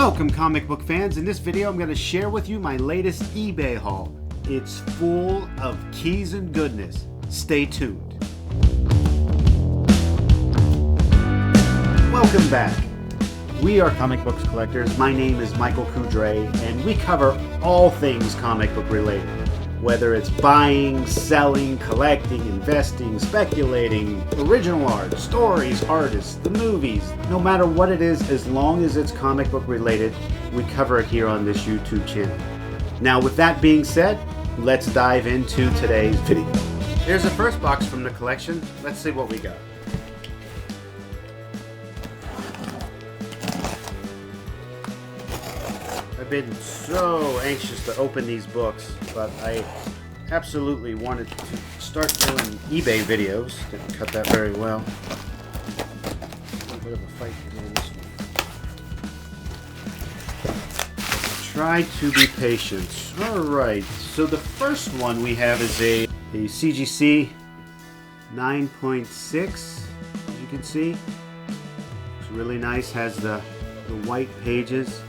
Welcome comic book fans. In this video I'm going to share with you my latest eBay haul. It's full of keys and goodness. Stay tuned. Welcome back. We are comic books collectors. My name is Michael Coudray and we cover all things comic book related. Whether it's buying, selling, collecting, investing, speculating, original art, stories, artists, the movies, no matter what it is, as long as it's comic book related, we cover it here on this YouTube channel. Now with that being said, let's dive into today's video. Here's the first box from the collection. Let's see what we got. I've been so anxious to open these books, but I absolutely wanted to start doing eBay videos. Didn't cut that very well. A little bit of a fight in this one. Try to be patient. Alright, so the first one we have is a CGC 9.6, as you can see. It's really nice, has the white pages.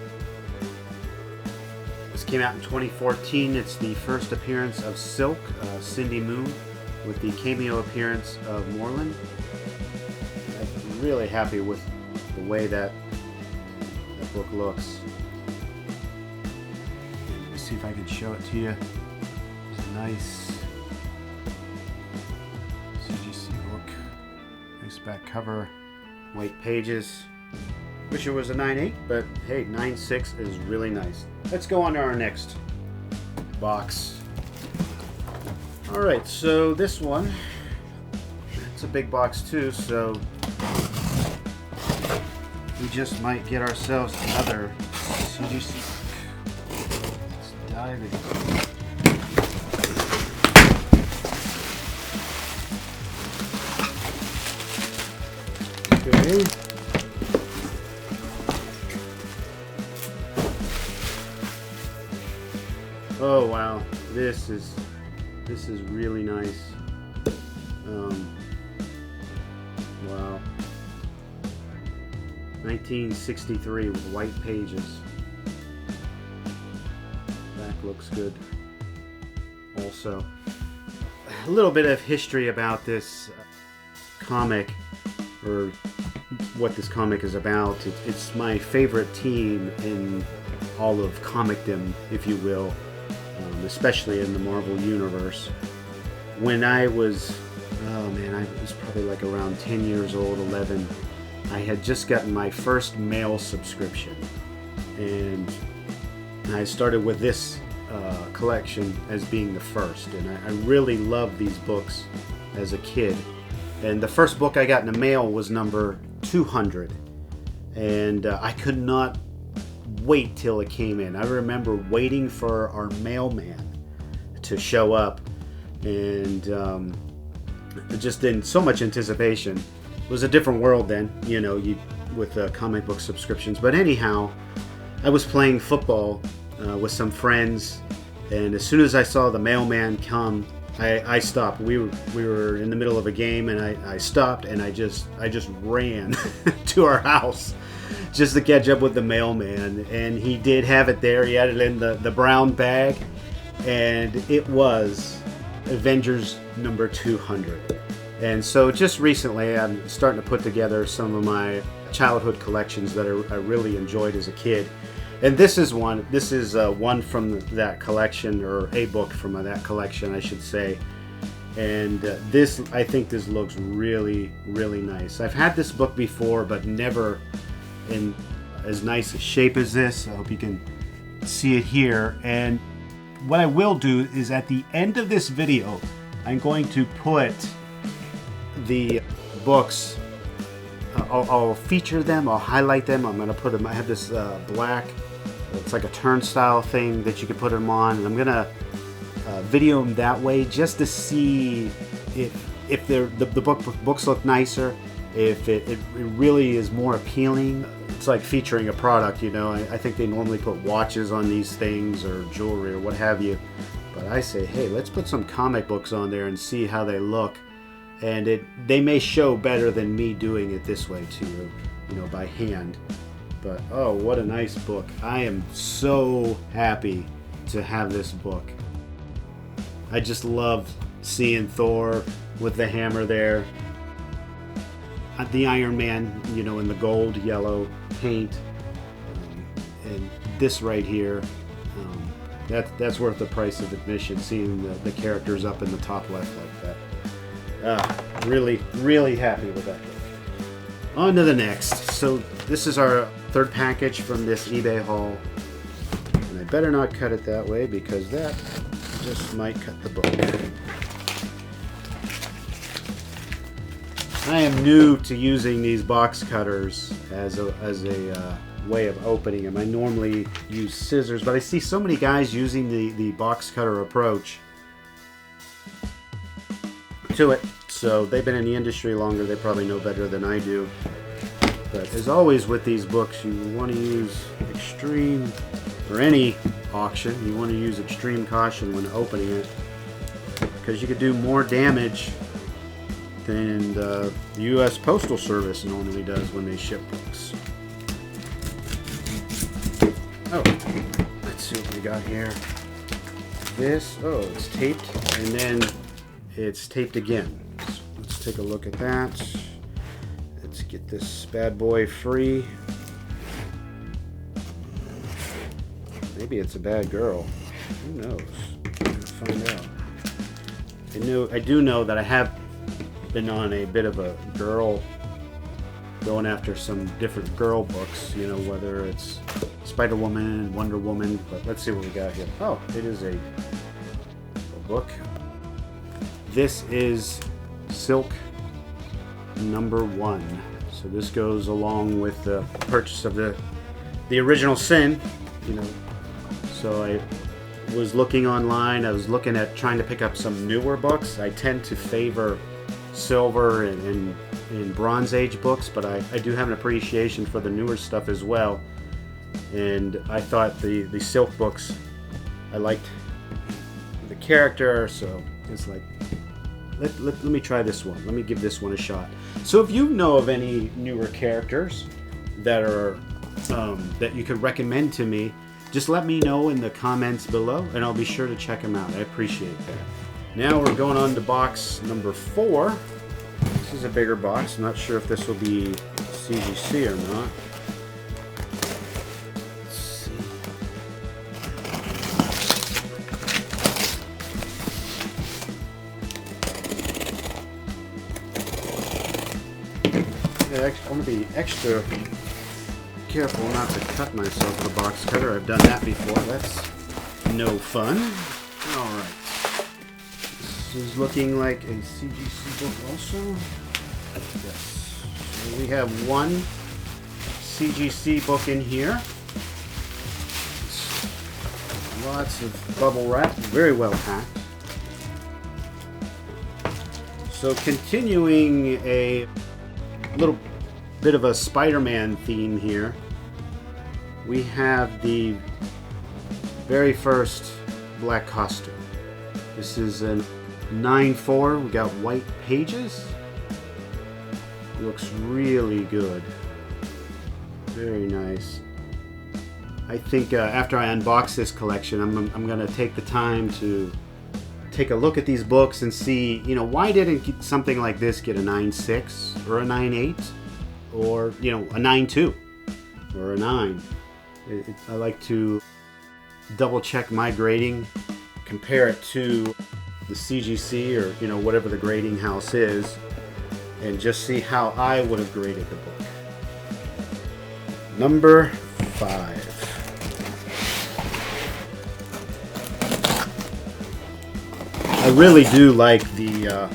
This came out in 2014. It's the first appearance of Silk, Cindy Moon, with the cameo appearance of Moreland. I'm really happy with the way that book looks. Let's see if I can show it to you. It's a nice CGC book. Nice back cover, white pages. Wish it was a 9.8, but hey, 9.6 is really nice. Let's go on to our next box. Alright, so this one, it's a big box too, so we just might get ourselves another CGC. Let's dive in. Okay. Oh wow, this is really nice. Wow, 1963 with white pages. Back looks good. Also, a little bit of history about this comic, or what this comic is about. It's my favorite team in all of comicdom, if you will. Especially in the Marvel universe. When I was, I was probably like around 10 years old, 11, I had just gotten my first mail subscription, and I started with this collection as being the first, and I really loved these books as a kid. And the first book I got in the mail was number 200, and I could not wait till it came in. I remember waiting for our mailman to show up, and just in so much anticipation. It was a different world then, you know, with comic book subscriptions. But anyhow, I was playing football with some friends, and as soon as I saw the mailman come, I stopped. We were in the middle of a game, and I stopped, and I just ran to our house just to catch up with the mailman. And he did have it there. He had it in the brown bag, and it was Avengers number 200. And so just recently I'm starting to put together some of my childhood collections that I really enjoyed as a kid. And this is one. This is one from that collection, or a book from that collection, I should say. And this, I think this looks really, really nice. I've had this book before, but never in as nice a shape as this. I hope you can see it here. And what I will do is at the end of this video, I'm going to put the books. I'll feature them. I'll highlight them. I'm going to put them. I have this black. It's like a turnstile thing that you can put them on, and I'm going to video them that way just to see if the books look nicer, if it really is more appealing. It's like featuring a product, you know. I think they normally put watches on these things or jewelry or what have you, but I say, hey, let's put some comic books on there and see how they look. And they may show better than me doing it this way to you, by hand. But oh, what a nice book. I am so happy to have this book. I just love seeing Thor with the hammer there. The Iron Man, you know, in the gold, yellow paint. And this right here, that's worth the price of admission, seeing the characters up in the top left like that. Really, really happy with that book. On to the next. So this is our third package from this eBay haul. And I better not cut it that way because that just might cut the book. I am new to using these box cutters as a way of opening them. I normally use scissors, but I see so many guys using the box cutter approach to it. So they've been in the industry longer. They probably know better than I do. But as always with these books, you want to use extreme, or any auction, you want to use extreme caution when opening it, because you could do more damage than the U.S. Postal Service normally does when they ship books. Oh, let's see what we got here. This, oh, it's taped, and then it's taped again. So let's take a look at that. Let's get this bad boy free. Maybe it's a bad girl. Who knows? We're gonna find out. I do know that I have been on a bit of a girl, going after some different girl books, you know, whether it's Spider-Woman, Wonder Woman, but let's see what we got here. Oh, it is a book. This is Silk #1. So this goes along with the purchase of the original Sin, you know. So I was looking online, I was looking at trying to pick up some newer books. I tend to favor silver and Bronze Age books, but I do have an appreciation for the newer stuff as well. And I thought the Silk books, I liked the character, so it's like, let me try this one. Let me give this one a shot. So if you know of any newer characters that are that you could recommend to me, just let me know in the comments below, and I'll be sure to check them out. I appreciate that. Now we're going on to box number 4. This is a bigger box. I'm not sure if this will be CGC or not. Let's see. Yeah, I'm going to be extra careful not to cut myself with a box cutter. I've done that before. That's no fun. Alright. This is looking like a CGC book also. Yes. So we have one CGC book in here. Lots of bubble wrap. Very well packed. So continuing a little bit of a Spider-Man theme here. We have the very first black costume. This is a 9/4. We got white pages. Looks really good. Very nice. I think after I unbox this collection, I'm going to take the time to take a look at these books and see, you know, why didn't something like this get a 9.6 or a 9.8 or, you know, a 9.2 or a 9. I like to double check my grading, compare it to the CGC or, you know, whatever the grading house is, and just see how I would have graded the book. Number 5. I really do like the,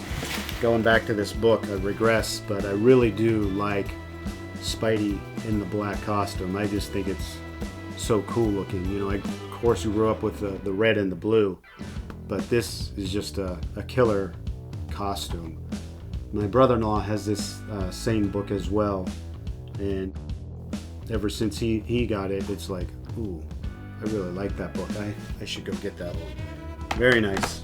going back to this book, I regress, but I really do like Spidey in the black costume. I just think it's so cool looking. You know, I of course grew up with the red and the blue, but this is just a killer costume. My brother-in-law has this same book as well, and ever since he got it, it's like, ooh, I really like that book. I should go get that one. Very nice.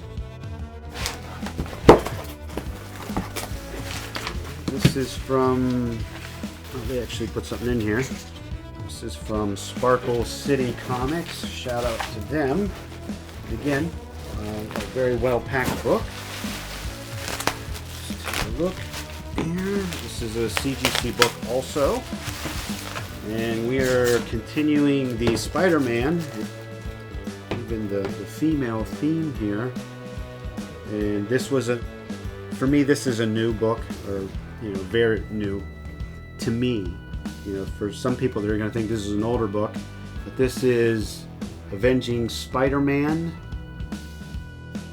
This is from, oh, they actually put something in here. This is from Sparkle City Comics. Shout out to them. Again, a very well packed book. Let's take a look here. This is a CGC book also. And we are continuing the Spider-Man, even the female theme here. And this was for me, this is a new book, or, you know, very new to me. You know, for some people, they're going to think this is an older book, but this is Avenging Spider-Man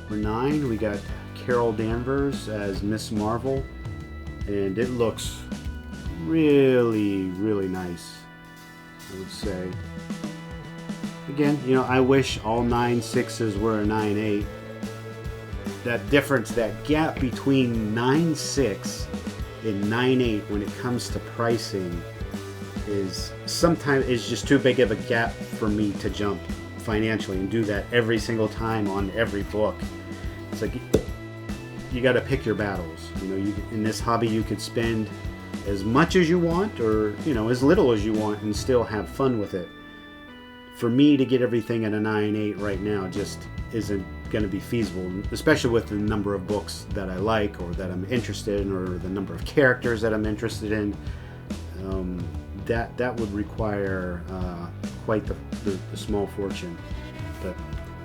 number 9. We got Carol Danvers as Miss Marvel, and it looks really, really nice, I would say. Again, you know, I wish all 9.6s were a 9.8. That difference, that gap between 9.6 and 9.8 when it comes to pricing is sometimes is just too big of a gap for me to jump financially and do that every single time on every book. It's like you got to pick your battles. You know, in this hobby you could spend as much as you want, or, you know, as little as you want, and still have fun with it. For me to get everything at a 9.8 right now just isn't going to be feasible, especially with the number of books that I like or that I'm interested in, or the number of characters that I'm interested in. That would require quite the small fortune. But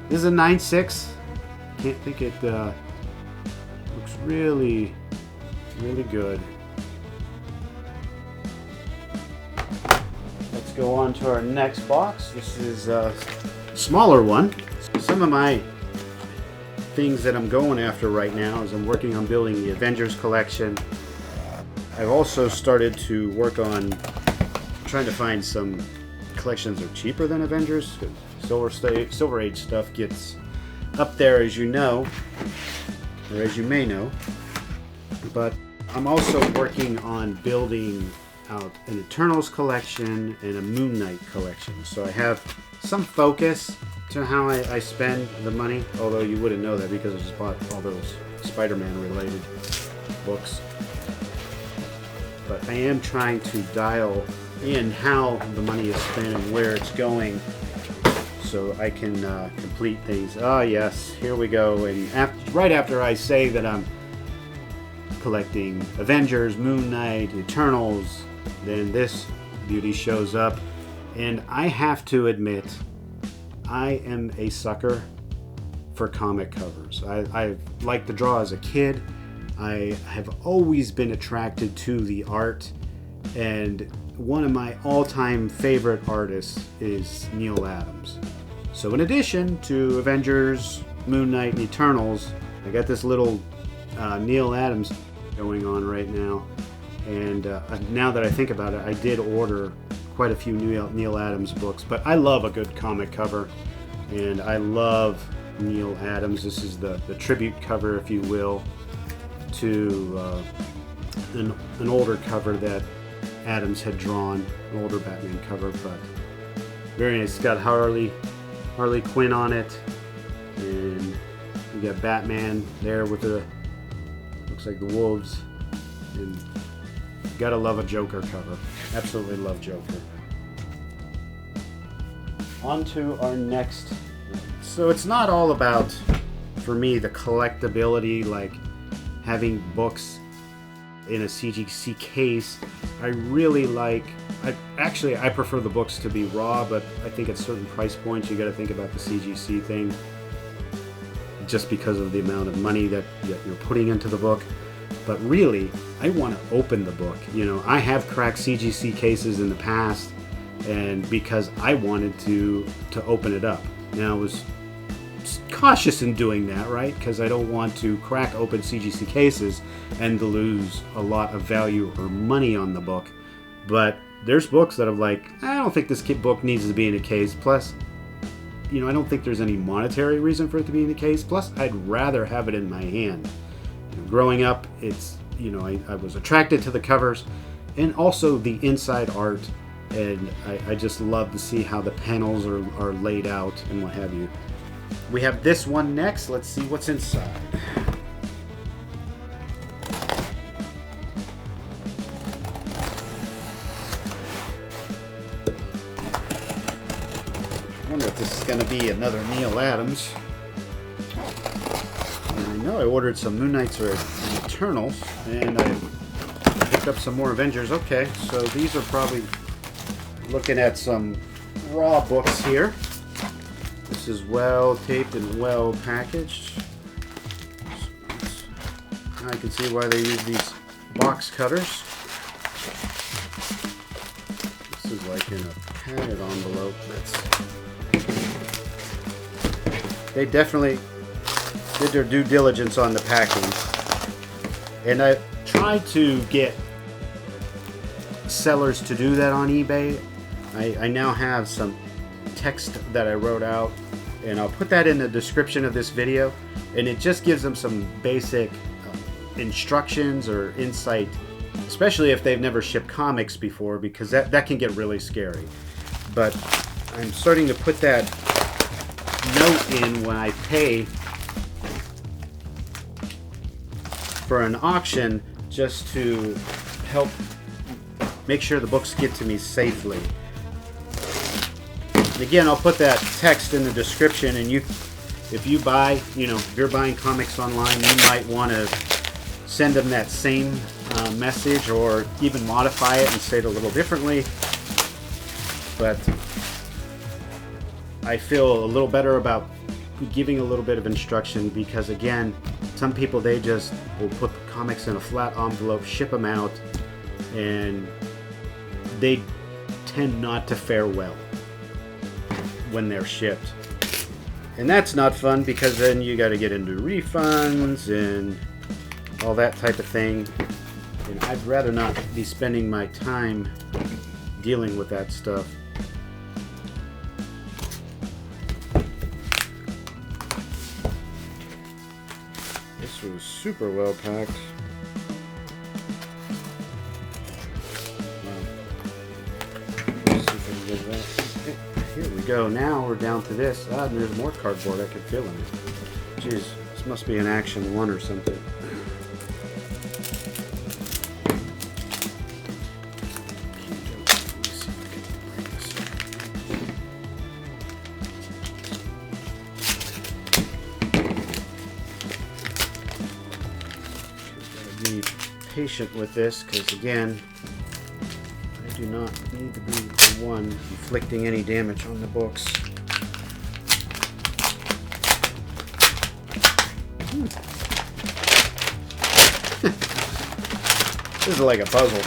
this is a 9.6. Can't think it looks really, really good. Let's go on to our next box. This is a smaller one. Some of my things that I'm going after right now is I'm working on building the Avengers collection. I've also started to work on trying to find some collections that are cheaper than Avengers. Silver Age stuff gets up there, as you know, or as you may know. But I'm also working on building out an Eternals collection and a Moon Knight collection. So I have some focus to how I spend the money, although you wouldn't know that because I just bought all those Spider-Man related books. But I am trying to dial in how the money is spent and where it's going, so I can complete things. Ah, yes, here we go. And right after I say that I'm collecting Avengers, Moon Knight, Eternals, then this beauty shows up. And I have to admit, I am a sucker for comic covers. I liked to draw as a kid. I have always been attracted to the art, and one of my all-time favorite artists is Neil Adams. So in addition to Avengers, Moon Knight, and Eternals, I got this little Neil Adams going on right now. And now that I think about it, I did order quite a few Neil Adams books, but I love a good comic cover, and I love Neil Adams. This is the tribute cover, if you will, to an older cover that Adams had drawn, an older Batman cover, but very nice. It's got Harley Quinn on it, and you got Batman there with the, looks like the wolves, and gotta love a Joker cover. Absolutely love Joker. On to our next. So it's not all about, for me, the collectability, like having books in a CGC case. I really like, I prefer the books to be raw, but I think at certain price points you got to think about the CGC thing, just because of the amount of money that you're putting into the book. But really, I want to open the book. You know, I have cracked CGC cases in the past, and because I wanted to open it up. Now, I was cautious in doing that, right? Because I don't want to crack open CGC cases and to lose a lot of value or money on the book. But there's books that I'm like, I don't think this book needs to be in a case. Plus, you know, I don't think there's any monetary reason for it to be in a case. Plus, I'd rather have it in my hand. You know, growing up, it's, you know, I was attracted to the covers and also the inside art. And I just love to see how the panels are laid out and what have you. We have this one next. Let's see what's inside. I wonder if this is going to be another Neil Adams. And I know I ordered some Moon Knights or Eternals, and I picked up some more Avengers. Okay, so these are probably looking at some raw books here. This is well taped and well packaged. I can see why they use these box cutters. This is like in a padded envelope. They definitely did their due diligence on the packing. And I tried to get sellers to do that on eBay. I now have some text that I wrote out, and I'll put that in the description of this video, and it just gives them some basic instructions or insight, especially if they've never shipped comics before, because that can get really scary. But I'm starting to put that note in when I pay for an auction, just to help make sure the books get to me safely. And again, I'll put that text in the description, and if you buy, if you're buying comics online, you might want to send them that same message, or even modify it and say it a little differently. But I feel a little better about giving a little bit of instruction, because again, some people, they just will put the comics in a flat envelope, ship them out, and they tend not to fare well when they're shipped. And that's not fun, because then you got to get into refunds and all that type of thing. And I'd rather not be spending my time dealing with that stuff. This was super well packed. Let's see if I can get that. Here we go. Now we're down to this. And there's more cardboard. I could feel in it. Jeez, this must be an Action 1 or something. Be patient with this, because again, I do not need to be the one inflicting any damage on the books. This is like a puzzle.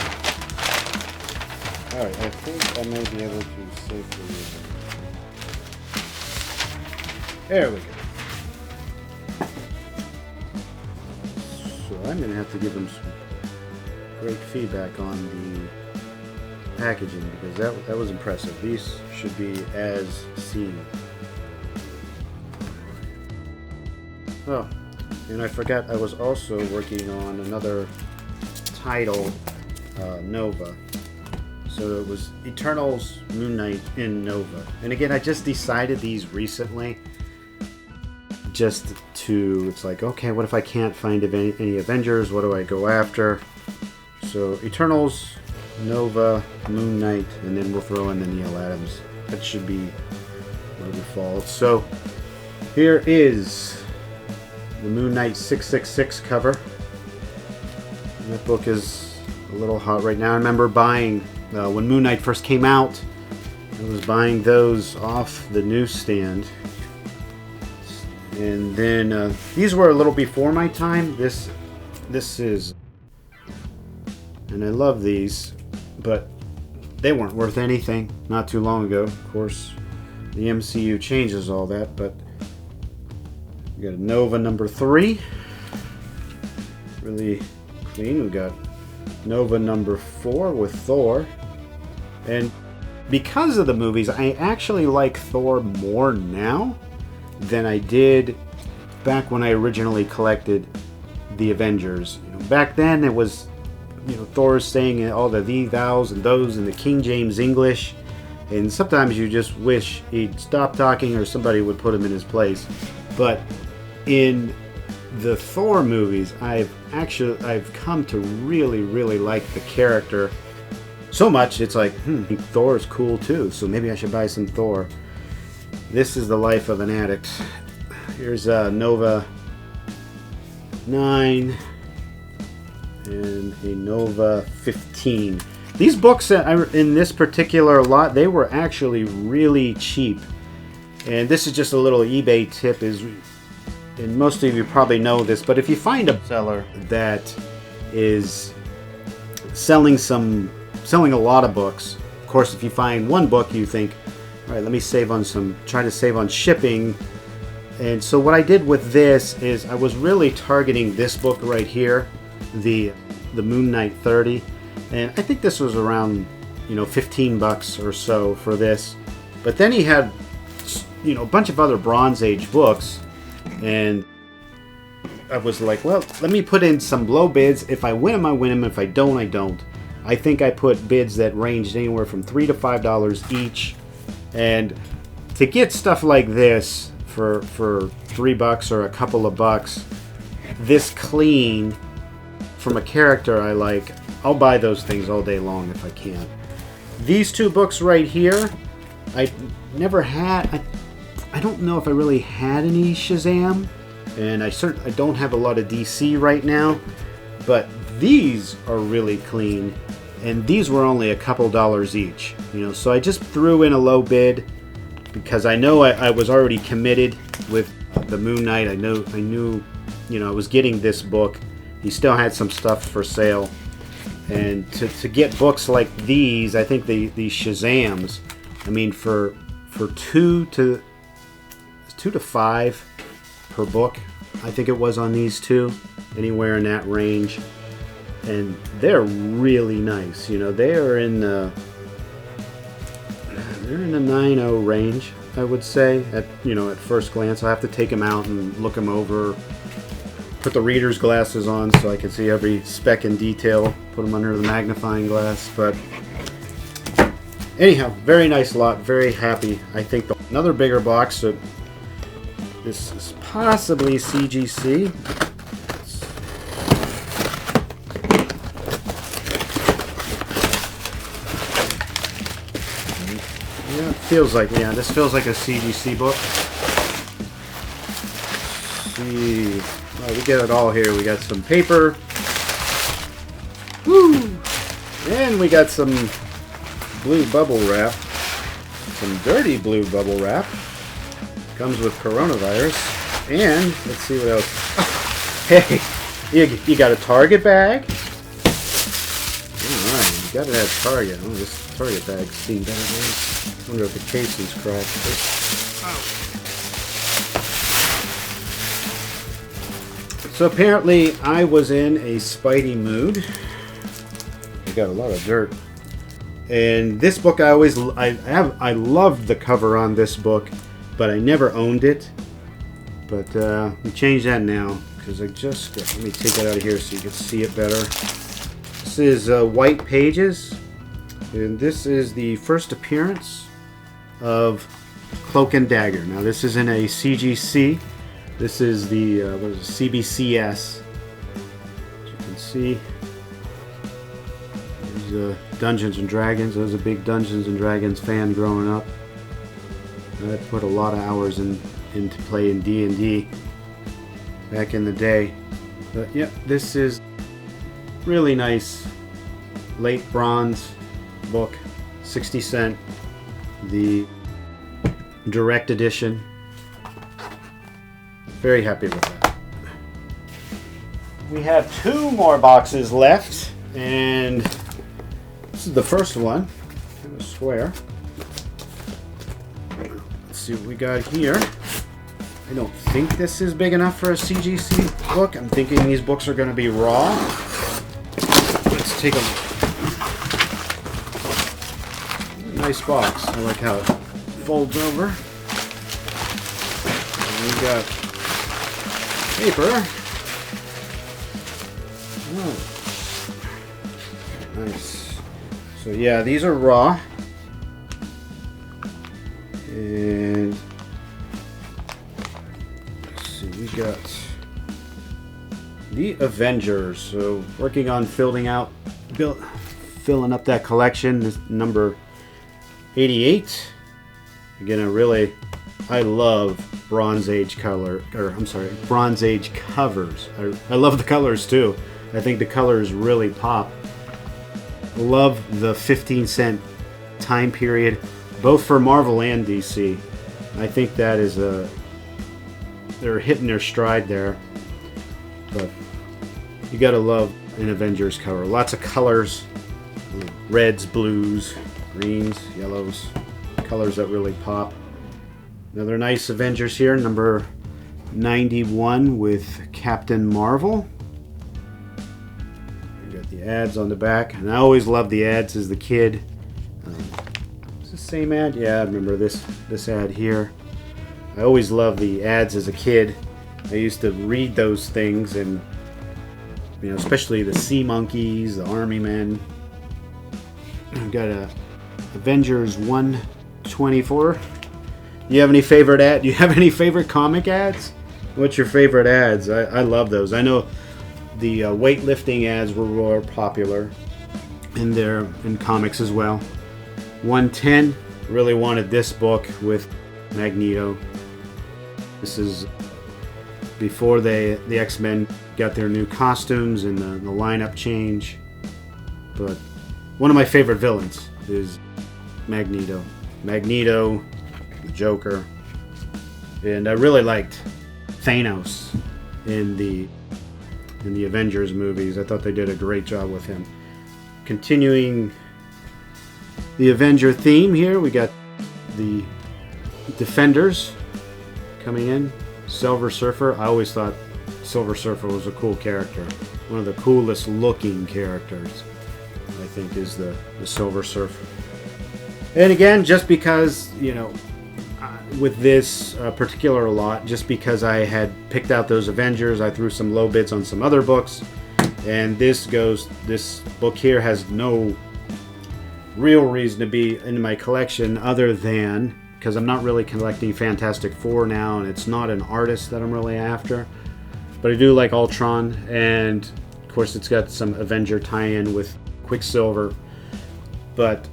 Alright, I think I may be able to safely use it. There we go. I'm going to have to give them some great feedback on the packaging, because that was impressive. These should be as seen. Oh, and I forgot I was also working on another title, Nova. So it was Eternals, Moon Knight, in Nova. And again, I just decided these recently. It's like, okay, what if I can't find any Avengers? What do I go after? So Eternals, Nova, Moon Knight, and then we'll throw in the Neil Adams. That should be where we fall. So here is the Moon Knight 666 cover. And that book is a little hot right now. I remember buying, when Moon Knight first came out, I was buying those off the newsstand. And then these were a little before my time. This is, and I love these, but they weren't worth anything not too long ago. Of course, the MCU changes all that, but we got a Nova number 3, really clean. We got Nova number 4 with Thor, and because of the movies, I actually like Thor more now than I did back when I originally collected the Avengers. Back then it was, Thor saying all the thee, thous, and those in the King James English, and sometimes you just wish he'd stop talking or somebody would put him in his place. But in the Thor movies, I've come to really, really like the character so much. It's like, Thor is cool too, so maybe I should buy some Thor. This is the life of an addict. Here's Nova 9 and a Nova 15. These books in this particular lot, they were actually really cheap. And this is just a little eBay tip, and most of you probably know this, but if you find a seller that is selling a lot of books, of course, if you find one book, you think, all right, let me try to save on shipping. And so what I did with this is I was really targeting this book right here, the Moon Knight 30, and I think this was around, you know, 15 bucks or so for this. But then he had, you know, a bunch of other Bronze Age books, and I was like, well, let me put in some low bids. If I win them, I win them. If I don't, I don't. I think I put bids that ranged anywhere from $3 to $5 each. And to get stuff like this for $3 or a couple of bucks, this clean from a character I like, I'll buy those things all day long if I can. These two books right here, I never had. I don't know if I really had any Shazam, and I don't have a lot of DC right now, but these are really clean, and these were only a couple dollars each, you know. So I just threw in a low bid because I know I was already committed with the Moon Knight. I knew, you know, I was getting this book. He still had some stuff for sale, and to get books like these, I think the Shazams, I mean, for $2 to $5 per book, I think it was on these two, anywhere in that range, and they're really nice. You know, they are in the 9.0 range, I would say. At first glance, I have to take them out and look them over, put the reader's glasses on so I can see every speck and detail, put them under the magnifying glass. But anyhow, very nice lot, very happy. I think another bigger box. So this is possibly CGC. Yeah, it feels like, this feels like a CGC book. Let's see. Well, we get it all here. We got some paper. Woo! And we got some blue bubble wrap. Some dirty blue bubble wrap. Comes with coronavirus. And let's see what else. Hey, you got a Target bag? Alright, you gotta have Target. Oh, this Target bag's seen better days. I wonder if the casing's cracked. So apparently I was in a Spidey mood. I got a lot of dirt. And this book I loved the cover on this book, but I never owned it. But we changed that now because let me take it out of here so you can see it better. This is White Pages, and this is the first appearance of Cloak and Dagger. Now this is in a CGC. This is the CBCS. As you can see, there's Dungeons and Dragons. I was a big Dungeons and Dragons fan growing up. I put a lot of hours into playing D&D back in the day. But yeah, this is really nice late bronze book, 60 cents. The direct edition. Very happy with that. We have two more boxes left, and this is the first one. I'm gonna swear. Let's see what we got here. I don't think this is big enough for a CGC book. I'm thinking these books are going to be raw. Let's take a look. Nice box. I like how it folds over. And we got paper. Oh. Nice. So yeah, these are raw. And let's see, we got the Avengers. So working on filling up that collection. This number 88. Again, a really I love Bronze Age Bronze Age covers. I love the colors too. I think the colors really pop. Love the 15-cent time period, both for Marvel and DC. I think that is they're hitting their stride there. But you gotta love an Avengers cover. Lots of colors, reds, blues, greens, yellows, colors that really pop. Another nice Avengers here, number 91 with Captain Marvel. You got the ads on the back, and I always loved the ads as the kid. It's the same ad? Yeah, I remember this ad here. I always loved the ads as a kid. I used to read those things, and especially the Sea Monkeys, the Army Men. I've got a Avengers 124. Do you have any favorite ad? Do you have any favorite comic ads? What's your favorite ads? I love those. I know the weightlifting ads were more popular in comics as well. 110. Really wanted this book with Magneto. This is before the X-Men got their new costumes and the lineup change. But one of my favorite villains is Magneto. Magneto, the Joker, and I really liked Thanos in the Avengers movies. I thought they did a great job with him. Continuing the Avenger theme here, we got the Defenders coming in. Silver Surfer. I always thought Silver Surfer was a cool character. One of the coolest looking characters, I think, is the Silver Surfer. And again, just because, with this particular lot, just because I had picked out those Avengers, I threw some low bids on some other books, and this book here has no real reason to be in my collection other than because I'm not really collecting Fantastic Four now, and it's not an artist that I'm really after. But I do like Ultron, and of course it's got some Avenger tie-in with Quicksilver. But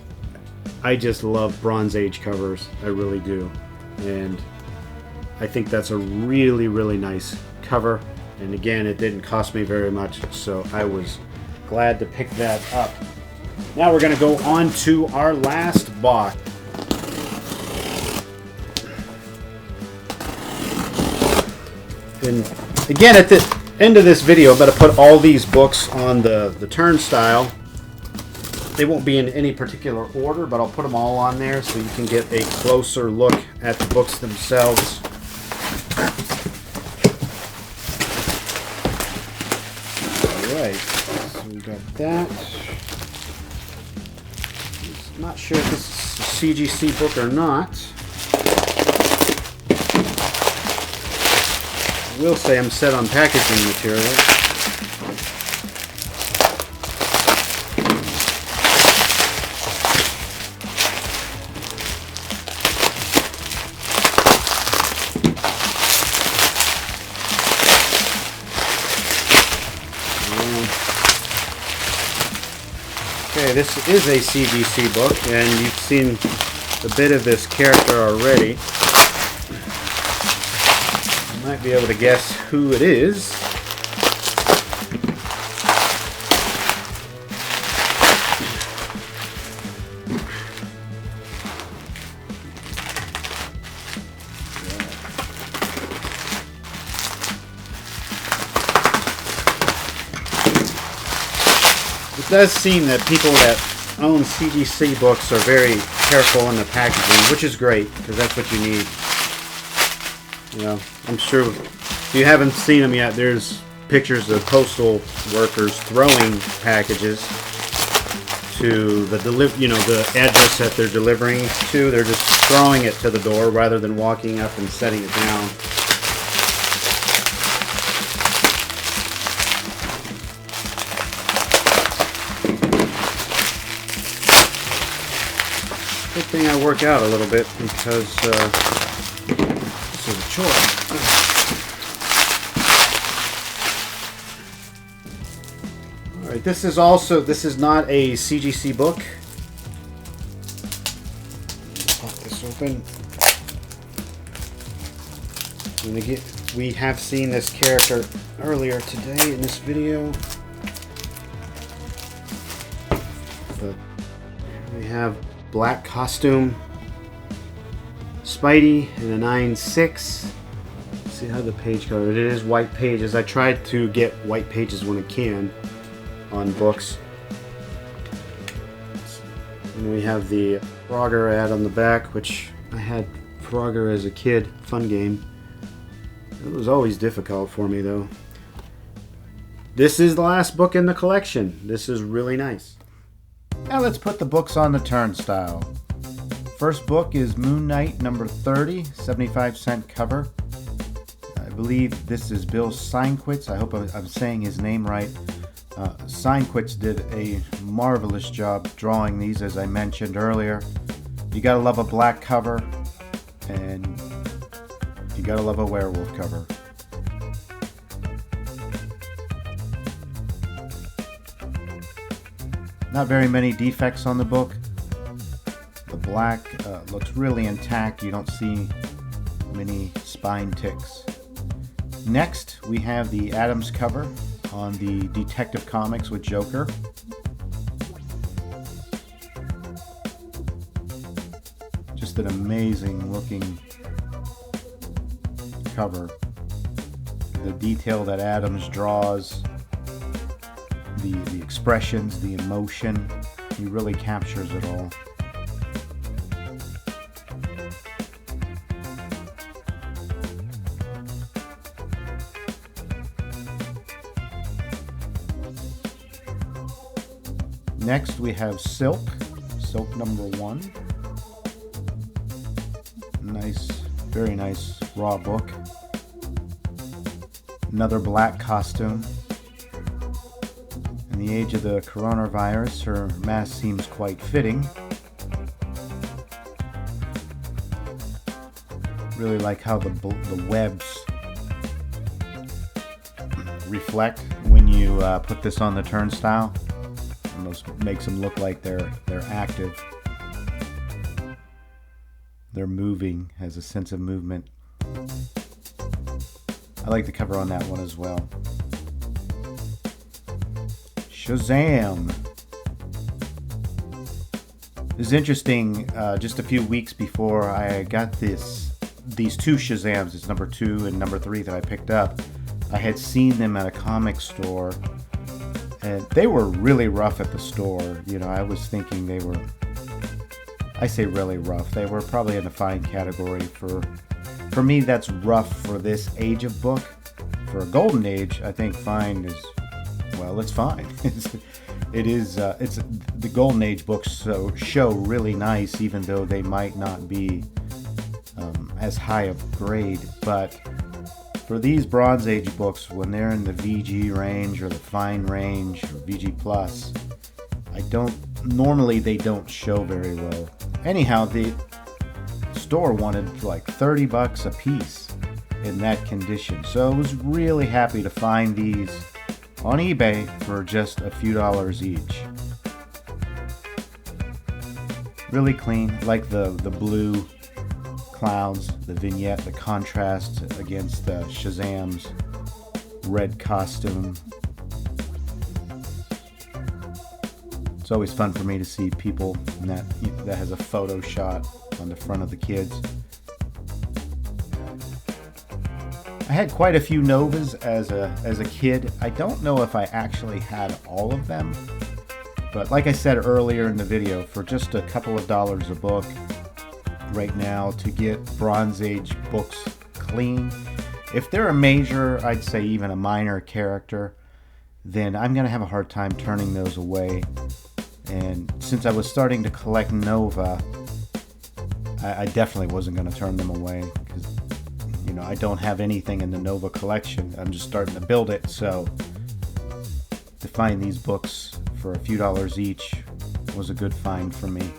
I just love Bronze Age covers. I really do. And I think that's a really, really nice cover. And again, it didn't cost me very much, so I was glad to pick that up. Now we're going to go on to our last box. And again, at the end of this video, I'm going to put all these books on the turnstile. They won't be in any particular order, but I'll put them all on there so you can get a closer look at the books themselves. Alright, so we got that. I'm not sure if this is a CGC book or not. I will say I'm set on packaging material. Okay, this is a CGC book, and you've seen a bit of this character already. You might be able to guess who it is. It does seem that people that own CGC books are very careful in the packaging, which is great, because that's what you need. I'm sure if you haven't seen them yet, there's pictures of postal workers throwing packages to the the address that they're delivering to. They're just throwing it to the door rather than walking up and setting it down. Good thing I work out a little bit because this is a chore. Alright, this is not a CGC book. Pop this open. And again, we have seen this character earlier today in this video. But we have black costume, Spidey in a 9.6. See how the page cover. It is white pages. I tried to get white pages when I can on books. And we have the Frogger ad on the back, which I had Frogger as a kid. Fun game. It was always difficult for me though. This is the last book in the collection. This is really nice. Now let's put the books on the turnstile. First book is Moon Knight number 30, 75-cent cover. I believe this is Bill Sienkiewicz. I hope I'm saying his name right. Sienkiewicz did a marvelous job drawing these, as I mentioned earlier. You gotta love a black cover, and you gotta love a werewolf cover. Not very many defects on the book. The black looks really intact. You don't see many spine ticks. Next, we have the Adams cover on the Detective Comics with Joker. Just an amazing looking cover. The detail that Adams draws, the expressions, the emotion, he really captures it all. Next we have Silk number 1. Nice, very nice raw book. Another black costume. In the age of the coronavirus, her mask seems quite fitting. Really like how the webs reflect when you put this on the turnstile. Almost makes them look like they're active. They're moving, has a sense of movement. I like the cover on that one as well. Shazam! This is interesting. Just a few weeks before I got these two Shazams, it's number 2 and number 3 that I picked up, I had seen them at a comic store. And they were really rough at the store. You know, I was thinking they were, I say really rough. They were probably in the fine category. For me, that's rough for this age of book. For a golden age, I think fine is, well, it's fine. It's the golden age books show really nice, even though they might not be as high of grade. But for these Bronze Age books, when they're in the VG range or the fine range or VG plus, normally they don't show very well. Anyhow, the store wanted like $30 a piece in that condition. So I was really happy to find these on eBay for just a few dollars each. Really clean, like the blue clouds, the vignette, the contrast against Shazam's red costume. It's always fun for me to see people that has a photo shot on the front of the kids. I had quite a few Novas as a kid. I don't know if I actually had all of them, but like I said earlier in the video, for just a couple of dollars a book right now to get Bronze Age books clean, if they're a major, I'd say even a minor character, then I'm going to have a hard time turning those away. And since I was starting to collect Nova, I definitely wasn't going to turn them away, because you know, I don't have anything in the Nova collection. I'm just starting to build it, so to find these books for a few dollars each was a good find for me.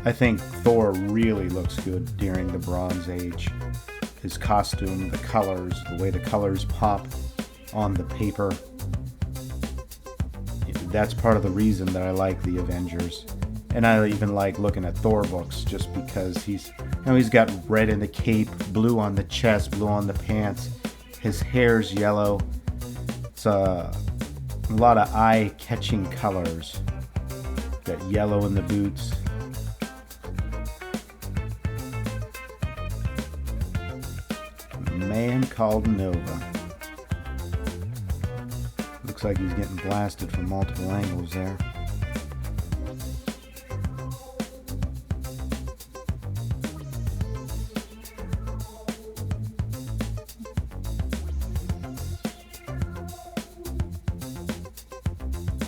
I think Thor really looks good during the Bronze Age. His costume, the colors, the way the colors pop on the paper. that's part of the reason that I like the Avengers. And I even like looking at Thor books just because he's got red in the cape, blue on the chest, blue on the pants. His hair's yellow. It's a lot of eye-catching colors. Got yellow in the boots. A man called Nova. Looks like he's getting blasted from multiple angles there.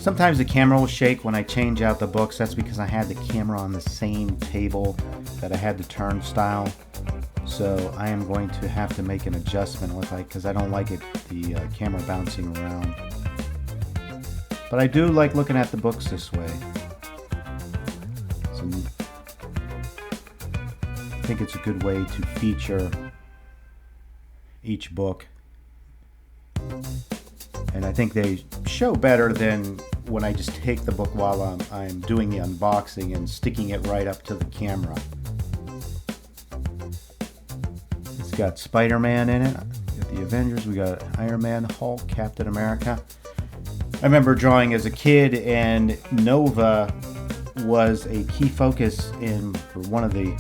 Sometimes the camera will shake when I change out the books. That's because I had the camera on the same table that I had the turnstile. So I am going to have to make an adjustment with it because I don't like the camera bouncing around. But I do like looking at the books this way. So I think it's a good way to feature each book. And I think they show better than when I just take the book while I'm doing the unboxing and sticking it right up to the camera. It's got Spiderman in it. We got the Avengers. We got Iron Man, Hulk, Captain America. I remember drawing as a kid, and Nova was a key focus for one of the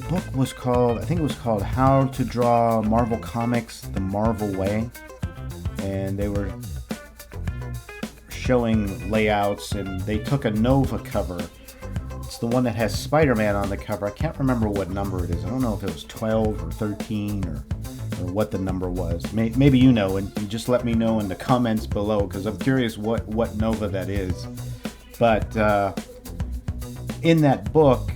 book was called, I think it was called How to Draw Marvel Comics the Marvel Way. And they were showing layouts, and they took a Nova cover. It's the one that has Spider-Man on the cover. I can't remember what number it is. I don't know if it was 12 or 13 or what the number was. Maybe you know, and just let me know in the comments below, because I'm curious what Nova that is. But in that book,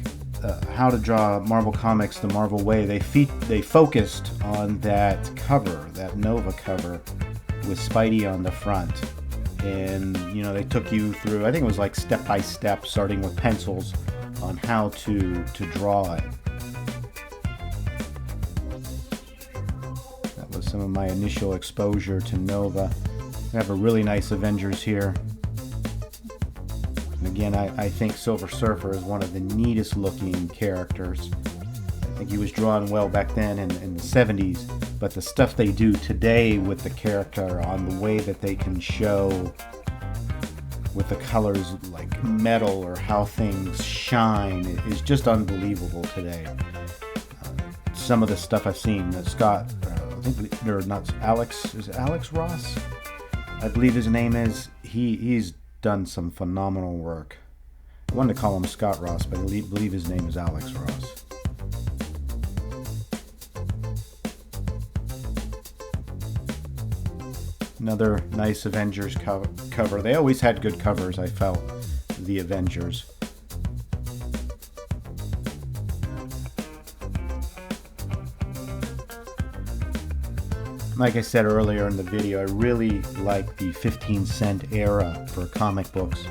How to Draw Marvel Comics the Marvel Way, they focused on that cover, that Nova cover, with Spidey on the front. And they took you through, I think it was like step by step, starting with pencils on how to draw it. That was some of my initial exposure to Nova. We have a really nice Avengers here. And again, I think Silver Surfer is one of the neatest looking characters. I think he was drawn well back then in the 70s, but the stuff they do today with the character, on the way that they can show with the colors like metal or how things shine, is just unbelievable today. Some of the stuff I've seen, Scott, I think they're not Alex. Is it Alex Ross? I believe his name is. He's done some phenomenal work. I wanted to call him Scott Ross, but I believe his name is Alex Ross. Another nice Avengers cover. They always had good covers, I felt, the Avengers. Like I said earlier in the video, I really like the 15-cent era for comic books,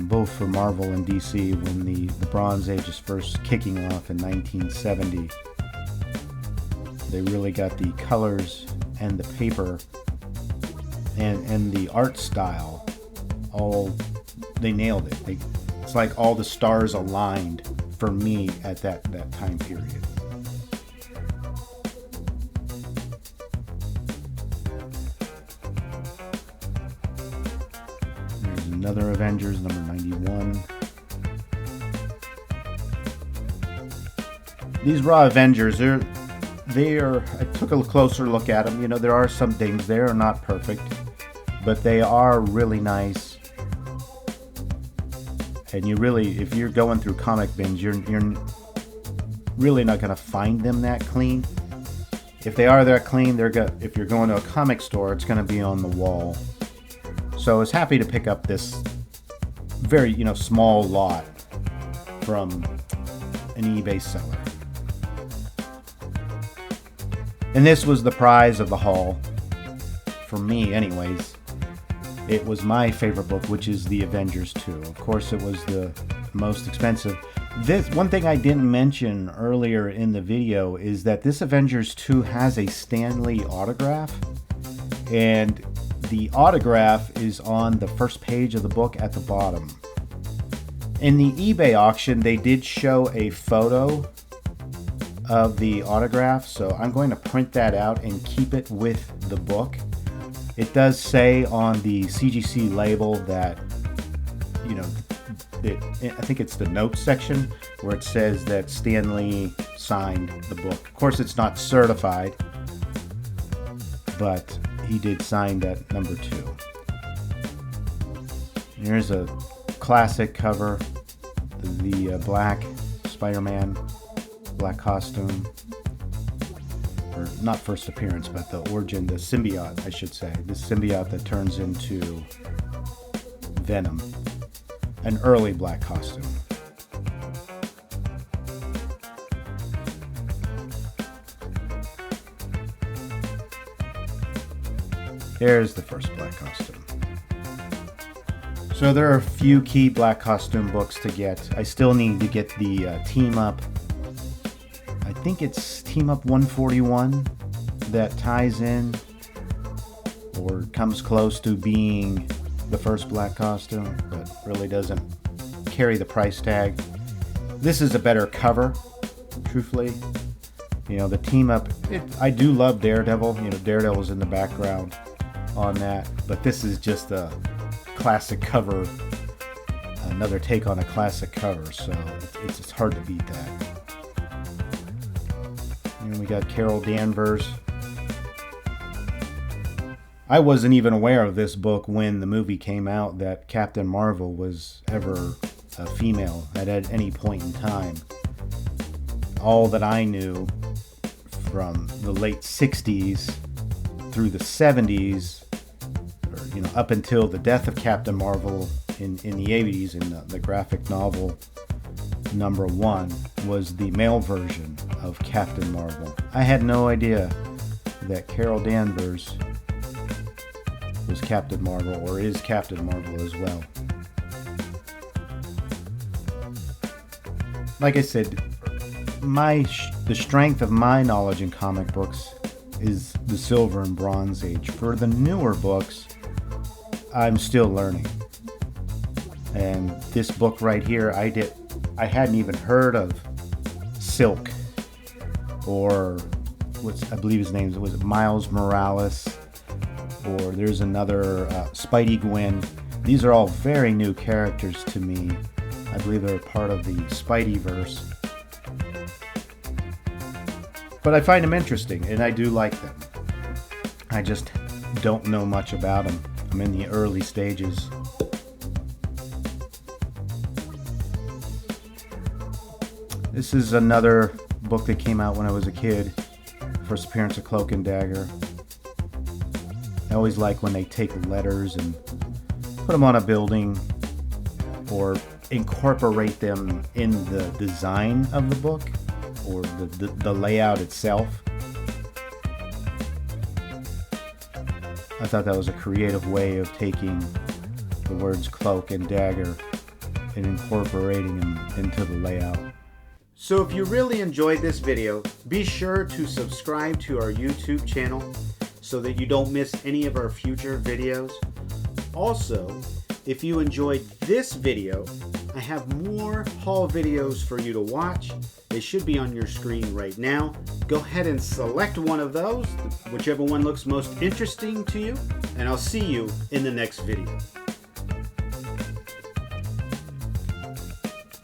both for Marvel and DC, when the Bronze Age is first kicking off in 1970. They really got the colors and the paper and the art style, they nailed it. It's like all the stars aligned for me at that time period. There's another Avengers, number 91. These raw Avengers, I took a closer look at them. There are some things, they are not perfect, but they are really nice. And if you're going through comic bins, you're really not going to find them that clean. If they are that clean, if you're going to a comic store, it's going to be on the wall. So I was happy to pick up this very, small lot from an eBay seller. And this was the prize of the haul, for me anyways. It was my favorite book, which is the Avengers 2. Of course, it was the most expensive. This one thing I didn't mention earlier in the video is that this Avengers 2 has a Stan Lee autograph, and the autograph is on the first page of the book at the bottom. In the eBay auction, they did show a photo of the autograph, so I'm going to print that out and keep it with the book. It does say on the CGC label that, you know, I think it's the notes section where it says that Stan Lee signed the book. Of course, it's not certified, but he did sign that number 2. Here's a classic cover, the black Spider-Man, black costume, or not first appearance, but the origin, the symbiote, I should say. This symbiote that turns into Venom, an early black costume. Here's the first black costume. So there are a few key black costume books to get. I still need to get the Team Up. I think it's Team Up 141 that ties in or comes close to being the first black costume, but really doesn't carry the price tag. This is a better cover, truthfully. You know, the Team Up, I do love Daredevil. You know, Daredevil's in the background on that, but this is just a classic cover, another take on a classic cover, so it's hard to beat that. And we got Carol Danvers. I wasn't even aware of this book when the movie came out, that Captain Marvel was ever a female at any point in time. All that I knew from the late 60s through the 70s, or, you know, up until the death of Captain Marvel in the 80s in the graphic novel number 1, was the male version of Captain Marvel. I had no idea that Carol Danvers was Captain Marvel, or is Captain Marvel as well. Like I said, the strength of my knowledge in comic books is the Silver and Bronze Age. For the newer books, I'm still learning. And this book right here, I hadn't even heard of Silk, or I believe his name was Miles Morales, or there's another Spidey Gwen. These are all very new characters to me. I believe they're part of the Spideyverse. But I find them interesting, and I do like them. I just don't know much about them. I'm in the early stages. This is another book that came out when I was a kid. First appearance of Cloak and Dagger. I always like when they take letters and put them on a building or incorporate them in the design of the book or the layout itself. I thought that was a creative way of taking the words Cloak and Dagger and incorporating them into the layout. So if you really enjoyed this video, be sure to subscribe to our YouTube channel so that you don't miss any of our future videos. Also, if you enjoyed this video, I have more haul videos for you to watch. They should be on your screen right now. Go ahead and select one of those, whichever one looks most interesting to you, and I'll see you in the next video.